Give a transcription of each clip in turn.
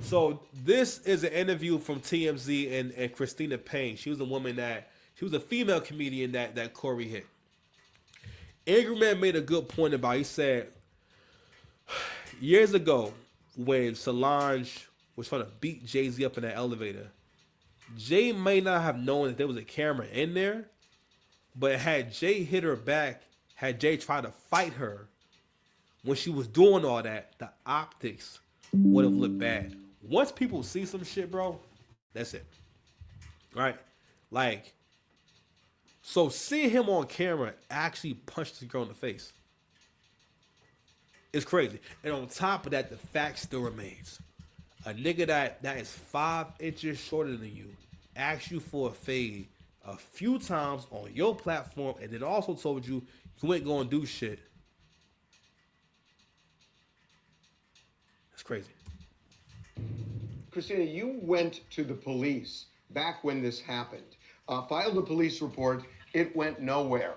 So this is an interview from TMZ and Christina Payne. She was a female comedian that Cory hit. Angry Man made a good point about. He said years ago when Solange was trying to beat Jay Z up in that elevator, Jay may not have known that there was a camera in there, but had Jay hit her back, had Jay tried to fight her when she was doing all that, the optics would have looked bad. Once people see some shit, bro, that's it. Right? Like, so seeing him on camera actually punch this girl in the face is crazy. And on top of that, the fact still remains. A nigga that is 5 inches shorter than you asked you for a fade a few times on your platform and then also told you you ain't gonna do shit. That's crazy. Christina, you went to the police back when this happened, filed a police report. It went nowhere.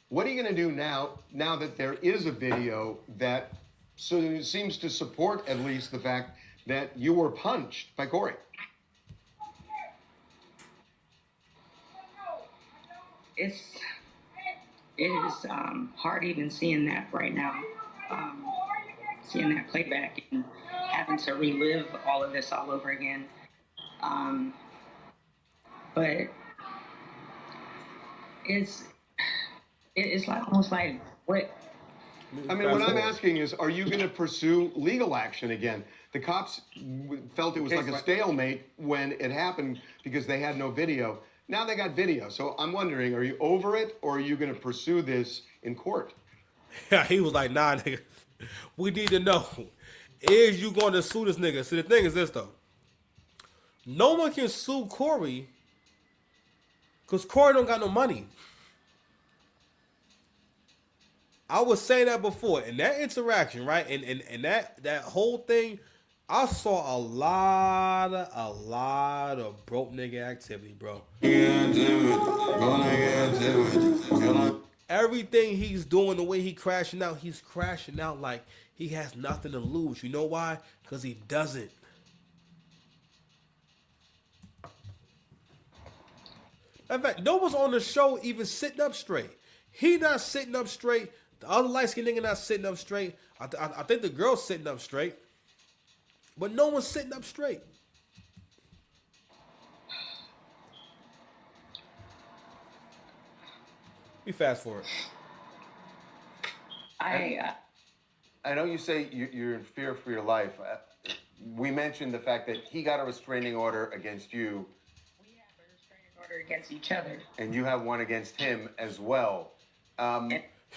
What are you going to do now that there is a video that seems to support at least the fact that you were punched by Cory? It is hard even seeing that right now, seeing that playback and having to relive all of this all over again. But it's like almost like what. I mean, what I'm asking is, are you going to pursue legal action again? The cops felt it was like a stalemate when it happened because they had no video. Now they got video. So I'm wondering, are you over it or are you going to pursue this in court? Yeah, he was like, nah, nigga. We need to know. Is you going to sue this nigga? See, the thing is this, though. No one can sue Cory because Cory don't got no money. I was saying that before. In that interaction, right? And that whole thing, I saw a lot of broke nigga activity, bro. Everything he's doing, the way he's crashing out like he has nothing to lose. You know why? Because he doesn't. In fact, no one's on the show even sitting up straight. He not sitting up straight. The other light-skinned nigga not sitting up straight. I think the girl's sitting up straight. But no one's sitting up straight. We fast forward. I know you say you're in fear for your life. We mentioned the fact that he got a restraining order against you. We have a restraining order against each other. And you have one against him as well.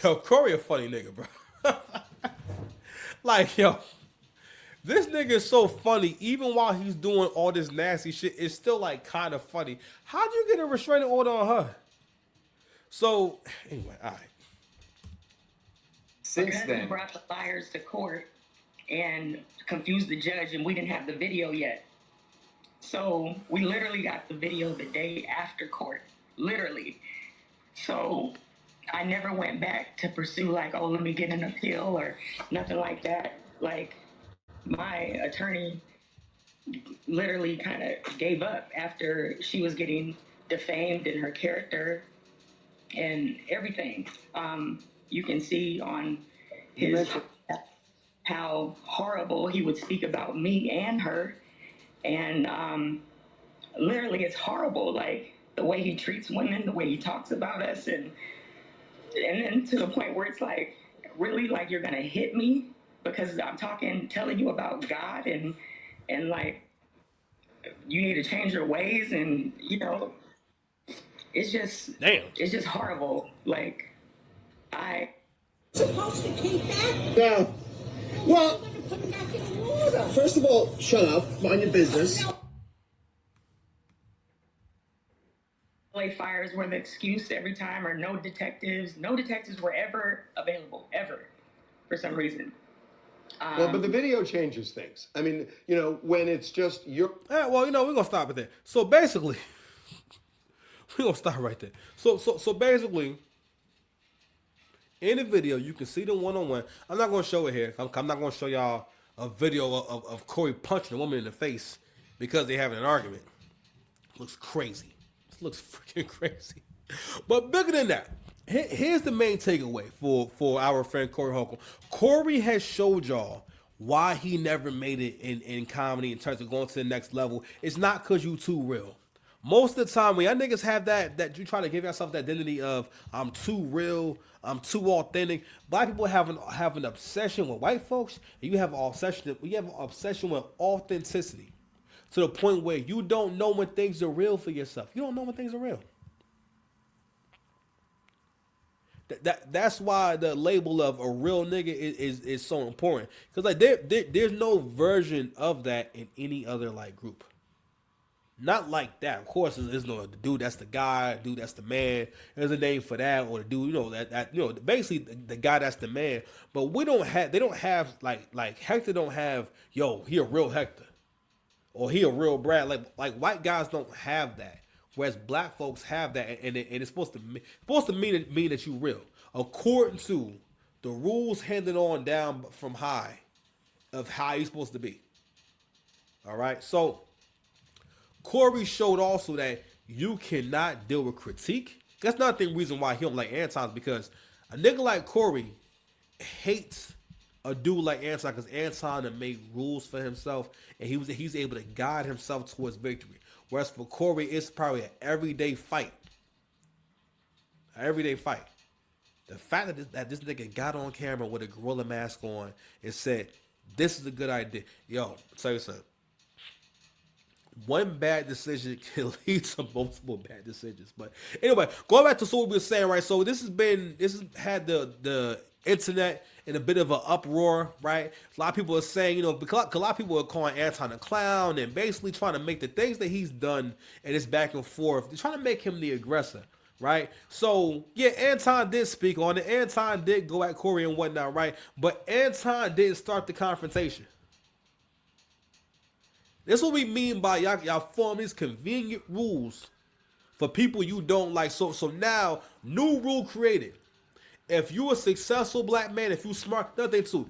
Yo, Cory a funny nigga, bro. Like, yo, this nigga is so funny. Even while he's doing all this nasty shit, it's still like kind of funny. How'd you get a restraining order on her? So, anyway, all right. Since then, we brought the liars to court and confused the judge, and we didn't have the video yet. So we literally got the video the day after court, literally. So I never went back to pursue like, oh, let me get an appeal or nothing like that. Like, my attorney literally kind of gave up after she was getting defamed in her character and everything. You can see on his how horrible he would speak about me and her. And literally it's horrible, like the way he treats women, the way he talks about us, and then to the point where it's like, really, like you're gonna hit me because I'm telling you about God and like you need to change your ways, and you know, it's just damn. It's just horrible. Like supposed to keep that? No. Well, first of all, shut up, mind your business. LA fires were the excuse every time, or no detectives. No detectives were ever available, ever, for some reason. Well, but the video changes things. I mean, you know, when it's just your... Well, you know, we're going to stop it there. So basically, we're going to stop right there. So basically, in the video, you can see the one-on-one. I'm not going to show it here. I'm not going to show y'all a video of Cory punching a woman in the face because they having an argument. Looks crazy. This looks freaking crazy. But bigger than that, here's the main takeaway for our friend Cory Holcomb. Cory has showed y'all why he never made it in comedy in terms of going to the next level. It's not because you too real. Most of the time, when y'all niggas have that you try to give yourself the identity of I'm too real, I'm too authentic. Black people have an obsession with white folks, and you have an obsession with authenticity to the point where you don't know when things are real for yourself. You don't know when things are real. That's why the label of a real nigga is so important, because like there's no version of that in any other like group. Not like that. Of course, there's no the dude that's the guy, dude that's the man. There's a name for that, or the dude, basically the guy that's the man. But they don't have like Hector don't have, yo, he a real Hector, or he a real Brad. Like white guys don't have that, whereas black folks have that, and it's supposed to mean that you real, according to the rules handed on down from high of how you're supposed to be. All right, so Cory showed also that you cannot deal with critique. That's not the reason why he don't like Anton, because a nigga like Cory hates a dude like Anton, because Anton had made rules for himself, and he's able to guide himself towards victory. Whereas for Cory, it's probably an everyday fight. An everyday fight. The fact that this nigga got on camera with a gorilla mask on and said, this is a good idea. Yo, I'll tell you something. One bad decision can lead to multiple bad decisions. But anyway, going back to what we were saying, right? So this has had the internet in a bit of an uproar, right? A lot of people are saying, because a lot of people are calling Anton a clown and basically trying to make the things that he's done and it's back and forth, they're trying to make him the aggressor, right? So yeah, Anton did speak on it. Anton did go at Cory and whatnot, right? But Anton didn't start the confrontation. This is what we mean by y'all form these convenient rules for people you don't like. So now, new rule created. If you a successful black man, if you smart, another thing too,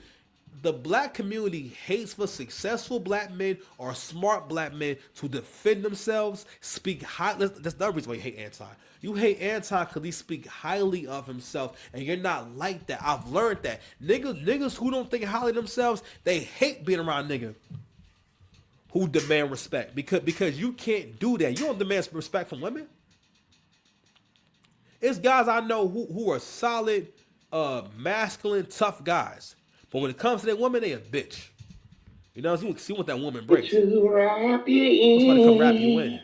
the black community hates for successful black men or smart black men to defend themselves, speak high. That's the other reason why you hate Anton. You hate Anton because he speak highly of himself, and you're not like that. I've learned that. Niggas who don't think highly of themselves, they hate being around niggas who demand respect, because you can't do that. You don't demand respect from women. It's guys I know who are solid, masculine, tough guys, but when it comes to that woman, they a bitch. You know, see what that woman brings. To wrap you What's going to come wrap you in?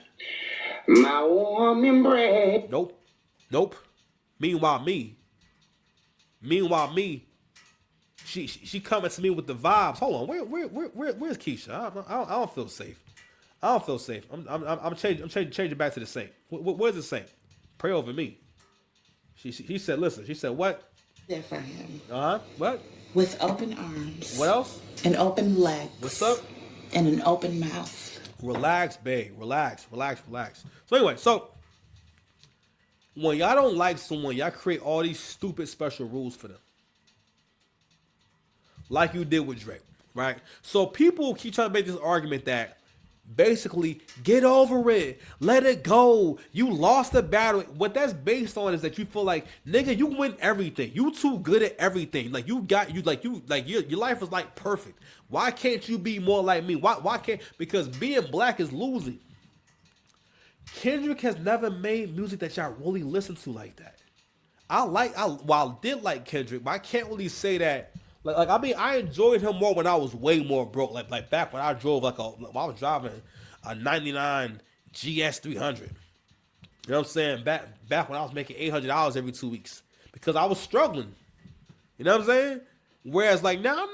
My warm embrace. Nope. Meanwhile, me. She coming to me with the vibes. Hold on, where's Keisha? I don't feel safe. I'm changing back to the saint. Where's the saint? Pray over me. She said, listen. She said, what? There for him. What? With open arms. What else? And open legs. What's up? And an open mouth. Relax, babe. Relax. So anyway, when y'all don't like someone, y'all create all these stupid special rules for them. Like you did with Drake, right? So people keep trying to make this argument that basically, get over it, let it go. You lost the battle. What that's based on is that you feel like, nigga, you win everything. You too good at everything. Like your life is like perfect. Why can't you be more like me? Why can't? Because being black is losing. Kendrick has never made music that y'all really listen to like that. I did like Kendrick, but I can't really say that. I enjoyed him more when I was way more broke. Like back when I drove when I was driving a '99 GS 300. You know what I'm saying? Back when I was making $800 every 2 weeks because I was struggling. You know what I'm saying? Whereas now I'm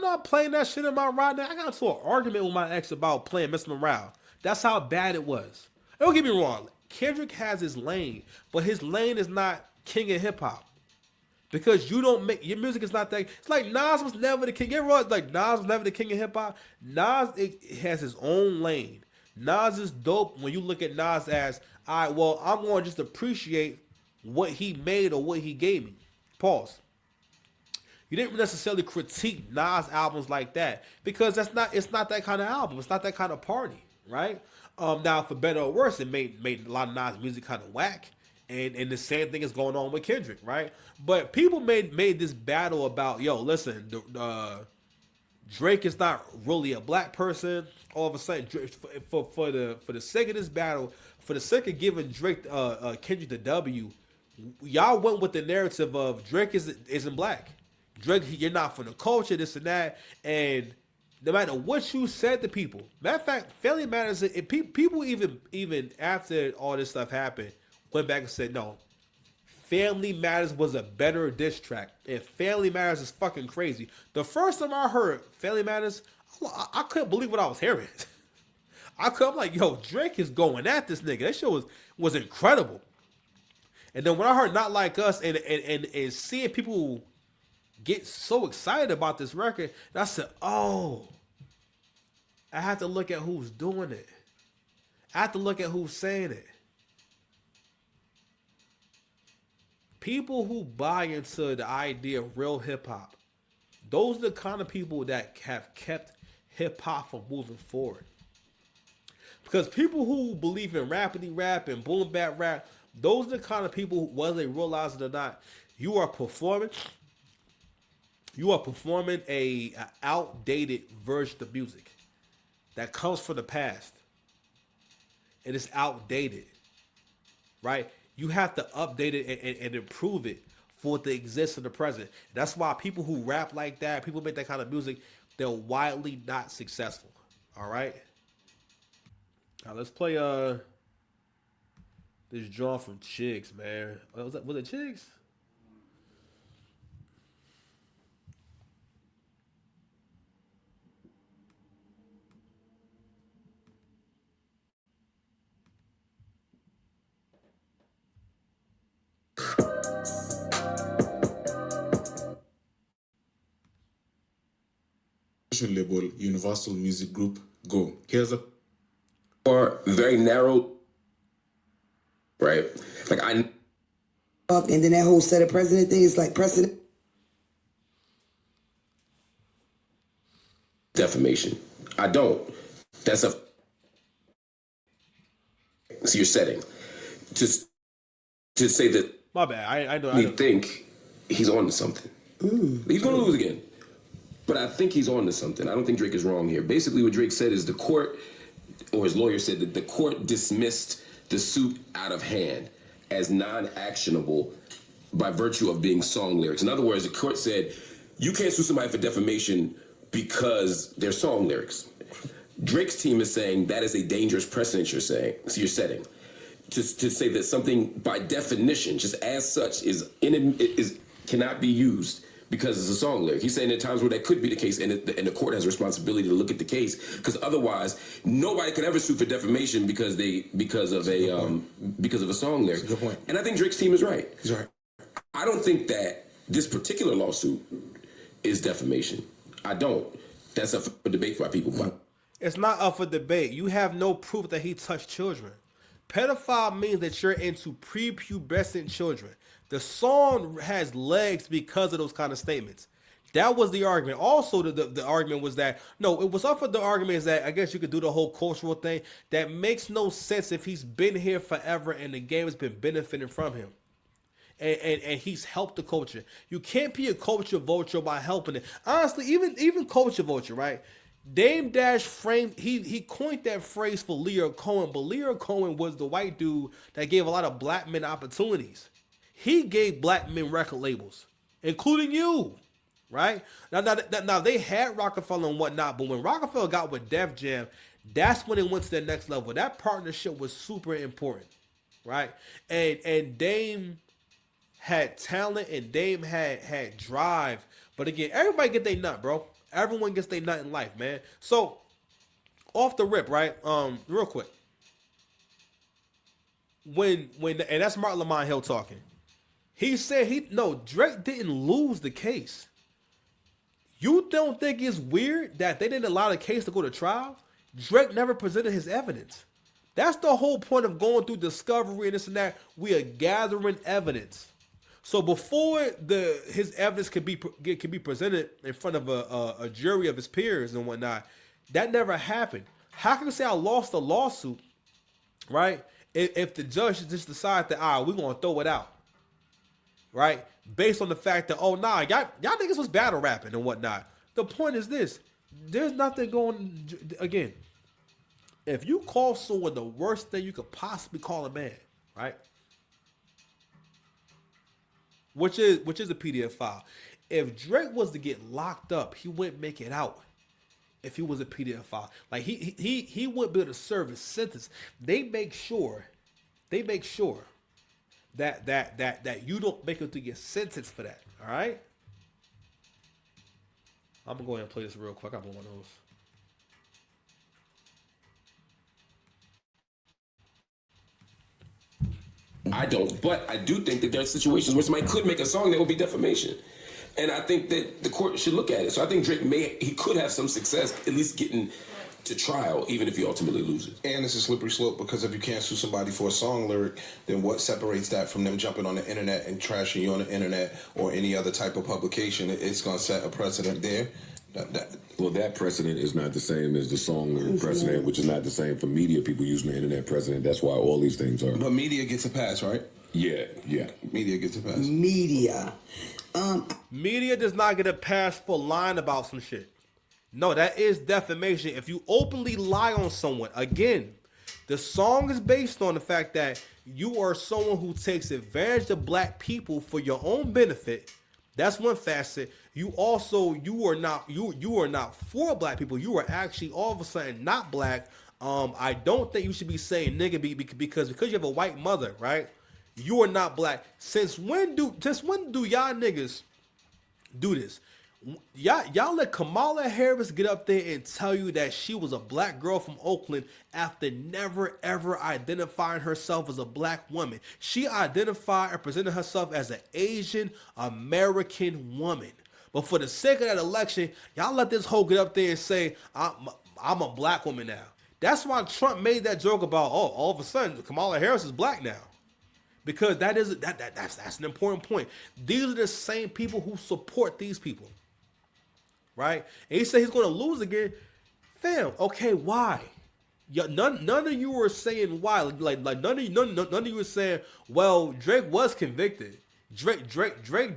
not playing that shit in my ride. Now I got into an argument with my ex about playing Mr. Morale. That's how bad it was. Don't get me wrong. Kendrick has his lane, but his lane is not king of hip hop. Because you don't make your music is not that. It's like Nas was never the king. You ever realize, like Nas was never the king of hip hop? Nas it has his own lane. Nas is dope when you look at Nas as, all right, well, I'm going to just appreciate what he made or what he gave me. Pause. You didn't necessarily critique Nas albums like that because it's not that kind of album. It's not that kind of party, right? Now for better or worse, it made a lot of Nas music kind of whack, and the same thing is going on with Kendrick, right? But people made this battle about, yo, listen, Drake is not really a black person. All of a sudden, for the sake of this battle, for the sake of giving Drake Kendrick the W, y'all went with the narrative of Drake isn't black. Drake, you're not from the culture, this and that, and no matter what you said to people, matter of fact, Family Matters. People even after all this stuff happened, went back and said no. Family Matters was a better diss track, and Family Matters is fucking crazy. The first time I heard Family Matters, I couldn't believe what I was hearing. I'm like, yo, Drake is going at this nigga. That shit was incredible. And then when I heard Not Like Us and seeing people get so excited about this record, and I said, oh, I have to look at who's doing it. I have to look at who's saying it. People who buy into the idea of real hip hop, those are the kind of people that have kept hip hop from moving forward. Because people who believe in rapidy rap and boom bap rap, those are the kind of people, whether they realize it or not, you are performing a outdated version of music that comes from the past. And it's outdated, right? You have to update it and improve it for it to exist in the present. That's why people who rap like that, people make that kind of music, they're widely not successful. All right? Now let's play this drawing from Chicks, man. Was it Chicks? Label Universal Music Group. Go. Here's a very narrow, right? Like and then that whole set of president thing is like precedent. Defamation. I don't. That's a. So you're setting to say that. My bad. I know. We think he's on to something. He's going to lose again. But I think he's on to something. I don't think Drake is wrong here. Basically, what Drake said is the court, or his lawyer said that the court dismissed the suit out of hand as non-actionable by virtue of being song lyrics. In other words, the court said, you can't sue somebody for defamation because they're song lyrics. Drake's team is saying that is a dangerous precedent you're setting. To say that something by definition, just as such, cannot be used because it's a song lyric. He's saying there are times where that could be the case, and the court has a responsibility to look at the case, because otherwise nobody could ever sue for defamation because of a song lyric. Good point. And I think Drake's team is right. He's right. I don't think that this particular lawsuit is defamation. I don't. That's up for debate by people. It's not up for debate. You have no proof that he touched children. Pedophile means that you're into prepubescent children. The song has legs because of those kind of statements. That was the argument. Also, the argument was that, no, it was up for the argument is that I guess you could do the whole cultural thing. That makes no sense if he's been here forever and the game has been benefiting from him. And he's helped the culture. You can't be a culture vulture by helping it. Honestly, even culture vulture, right? Dame Dash framed, he coined that phrase for Leo Cohen, but Leo Cohen was the white dude that gave a lot of black men opportunities. He gave black men record labels, including you, right? Now they had Rockefeller and whatnot, but when Rockefeller got with Def Jam, that's when it went to the next level. That partnership was super important, right? And Dame had talent and Dame had drive, but again, everybody get their nut, bro. Everyone gets their nut in life, man. So off the rip, right? Real quick, when and that's Martin Lamont Hill talking. He said Drake didn't lose the case. You don't think it's weird that they didn't allow the case to go to trial? Drake never presented his evidence. That's the whole point of going through discovery and this and that. We are gathering evidence. So before his evidence can be presented in front of a jury of his peers and whatnot, that never happened. How can you say I lost a lawsuit, right? If the judge just decide that we're gonna throw it out, right? Based on the fact that y'all niggas was battle rapping and whatnot. The point is this: there's nothing going again. If you call someone the worst thing you could possibly call a man, right? Which is a PDF file. If Drake was to get locked up, he wouldn't make it out. If he was a PDF file, like he wouldn't be able to serve his sentence. They make sure that you don't make it to get sentenced for that. All right. I'm gonna go ahead and play this real quick. I'm on one of those. I don't, but I do think that there are situations where somebody could make a song that would be defamation. And I think that the court should look at it. So I think Drake he could have some success, at least getting to trial, even if he ultimately loses. And it's a slippery slope, because if you can't sue somebody for a song lyric, then what separates that from them jumping on the internet and trashing you on the internet or any other type of publication? It's going to set a precedent there. Well, that precedent is not the same as the song lyric precedent, which is not the same for media people using the internet precedent. That's why all these things are. But media gets a pass, right? Yeah. Media gets a pass. Media. Media does not get a pass for lying about some shit. No, that is defamation. If you openly lie on someone, again, the song is based on the fact that you are someone who takes advantage of black people for your own benefit. That's one facet. You are not for black people. You are actually all of a sudden not black. I don't think you should be saying nigga because you have a white mother, right? You are not black. Since when do y'all niggas do this? Y'all let Kamala Harris get up there and tell you that she was a black girl from Oakland after never ever identifying herself as a black woman. She identified and presented herself as an Asian American woman. But for the sake of that election, y'all let this hoe get up there and say, I'm a black woman now. That's why Trump made that joke about, all of a sudden Kamala Harris is black now. Because that's an important point. These are the same people who support these people. Right? And he said he's going to lose again. Fam, okay, why? None of you were saying why. Like none of you were saying, well, Drake was convicted. Drake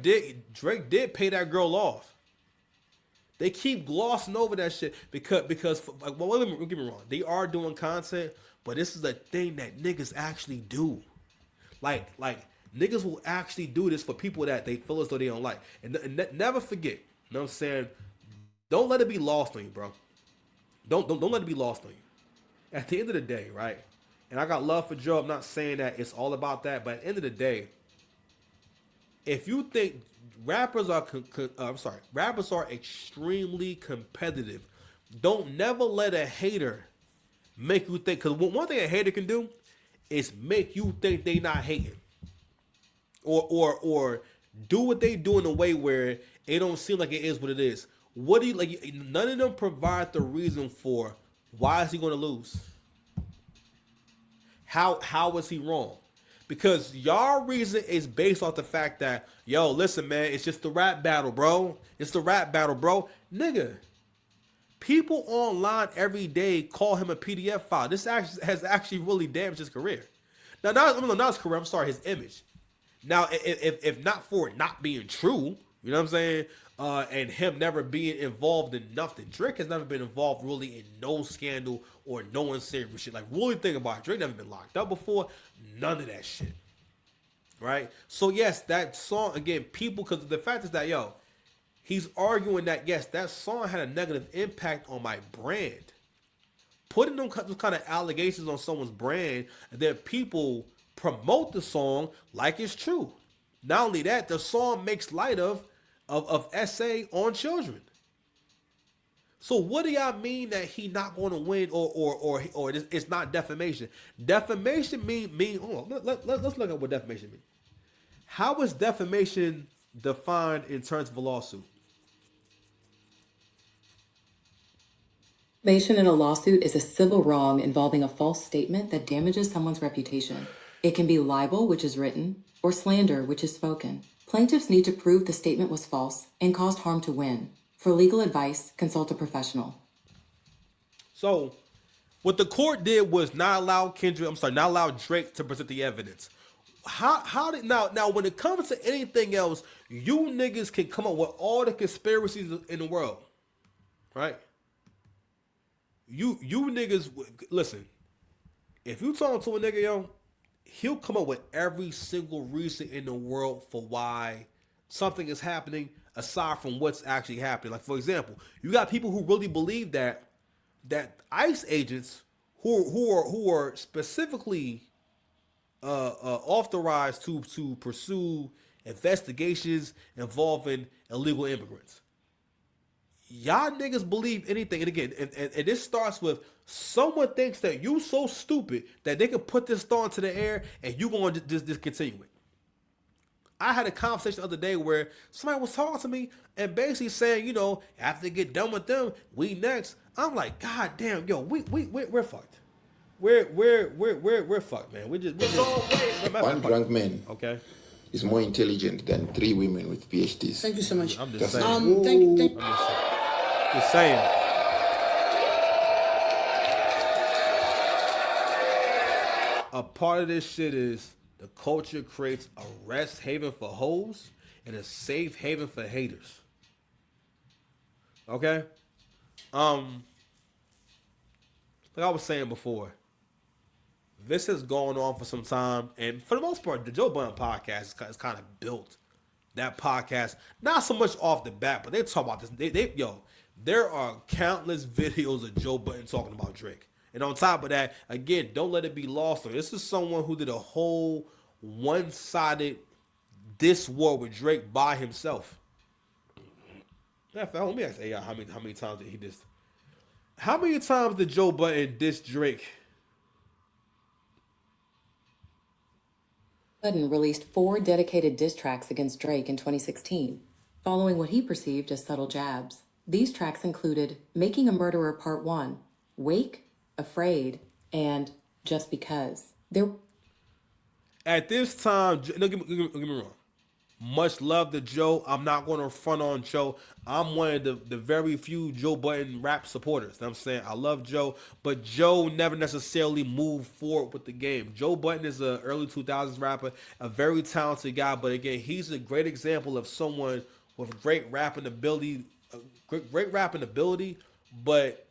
did pay that girl off. They keep glossing over that shit because well, don't get me wrong, they are doing content, but this is a thing that niggas actually do. Like niggas will actually do this for people that they feel as though they don't like. And never forget, you know what I'm saying? Don't let it be lost on you, bro. Don't let it be lost on you. At the end of the day, right? And I got love for Joe. I'm not saying that it's all about that, but at the end of the day, if you think rappers are extremely competitive, don't never let a hater make you think. Because one thing a hater can do is make you think they not hating, or do what they do in a way where it don't seem like it is what it is. What do you like? None of them provide the reason for why is he going to lose. How is he wrong? Because y'all reason is based off the fact that, yo, listen, man, it's just the rap battle, bro. It's the rap battle, bro. Nigga, people online every day call him a PDF file. This has actually really damaged his career. Now, not his career, I'm sorry, his image. Now, if not for it not being true, you know what I'm saying? And him never being involved in nothing. Drake has never been involved really in no scandal or no unsavory shit. Like, really think about it. Drake never been locked up before. None of that shit. Right? So, yes, that song, again, people, because the fact is that, yo, he's arguing that, yes, that song had a negative impact on my brand. Putting those kind of allegations on someone's brand, and then people promote the song like it's true. Not only that, the song makes light of essay on children. So what do y'all mean that he not going to win or it's not defamation? Defamation mean hold on, let's look at what defamation means. How is defamation defined in terms of a lawsuit? Defamation in a lawsuit is a civil wrong involving a false statement that damages someone's reputation. It can be libel, which is written, or slander, which is spoken. Plaintiffs need to prove the statement was false and caused harm to win. For legal advice, consult a professional. So, what the court did was not allow Drake to present the evidence. How did now when it comes to anything else, you niggas can come up with all the conspiracies in the world, right? You niggas listen. If you talk to a nigga, yo, he'll come up with every single reason in the world for why something is happening aside from what's actually happening. Like, for example, you got people who really believe that ICE agents who are specifically authorized to pursue investigations involving illegal immigrants. Y'all niggas believe anything. And again, and this starts with someone thinks that you so stupid that they can put this thought into the air and you going to just continue it. I had a conversation the other day where somebody was talking to me and basically saying, you know, after they get done with them, we next. I'm like, God damn, yo, we're fucked. We're fucked, man. We're One drunk man, okay, is more intelligent than 3 women with PhDs. Thank you so much. I'm just saying. Thank you. Just saying. A part of this shit is the culture creates a rest haven for hoes and a safe haven for haters. Okay? Like I was saying before, this has gone on for some time, and for the most part, the Joe Budden podcast is kind of built that podcast, not so much off the bat, but they talk about this. There are countless videos of Joe Budden talking about Drake. And on top of that, again, don't let it be lost. This is someone who did a whole one-sided diss war with Drake by himself. Let me ask AI how many times did he diss? How many times did Joe Budden diss Drake? Budden released 4 dedicated diss tracks against Drake in 2016, following what he perceived as subtle jabs. These tracks included Making a Murderer Part 1, Wake, Afraid, and Just Because. At this time, don't get me wrong. Much love to Joe. I'm not going to front on Joe. I'm one of the very few Joe Budden rap supporters. I'm saying I love Joe, but Joe never necessarily moved forward with the game. Joe Budden is an early 2000s rapper, a very talented guy, but again, he's a great example of someone with great rapping ability, but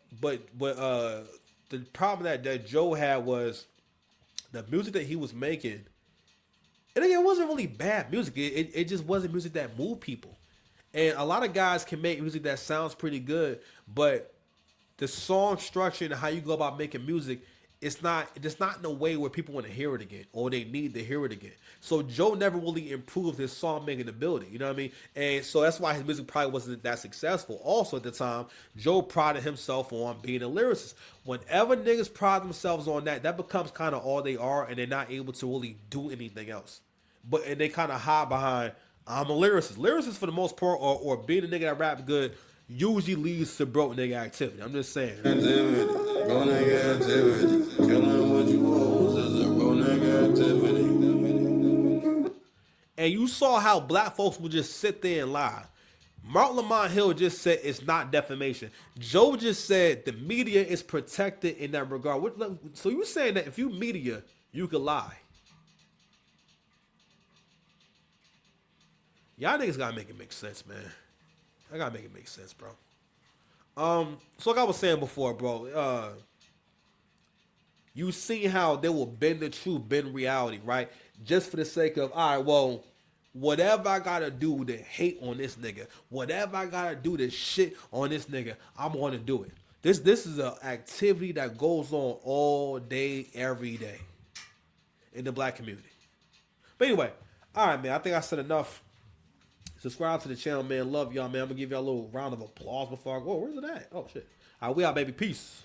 the problem that Joe had was the music that he was making. And again, it wasn't really bad music. It just wasn't music that moved people. And a lot of guys can make music that sounds pretty good, but the song structure and how you go about making music, it's not in a way where people want to hear it again or they need to hear it again. So Joe never really improved his song making ability. You know what I mean? And so that's why his music probably wasn't that successful. Also at the time, Joe prided himself on being a lyricist. Whenever niggas pride themselves on that becomes kind of all they are, and they're not able to really do anything else. And they kind of hide behind, I'm a lyricist. Lyricists, for the most part, or being a nigga that rap good, usually leads to broke nigga activity. I'm just saying. And you saw how black folks would just sit there and lie. Mark Lamont Hill just said it's not defamation. Joe just said the media is protected in that regard. So you saying that if you media, you could lie? Y'all niggas gotta make it make sense, man. I gotta make it make sense, bro. So like I was saying before, bro, you see how they will bend the truth, bend reality, right? Just for the sake of, all right, well, whatever I gotta do to hate on this nigga, whatever I gotta do to shit on this nigga, I'm gonna do it. This is an activity that goes on all day, every day in the black community. But anyway, all right, man, I think I said enough. Subscribe to the channel, man. Love y'all, man. I'm gonna give y'all a little round of applause before I go. Where's it at? Oh shit. All right, we out, baby. Peace.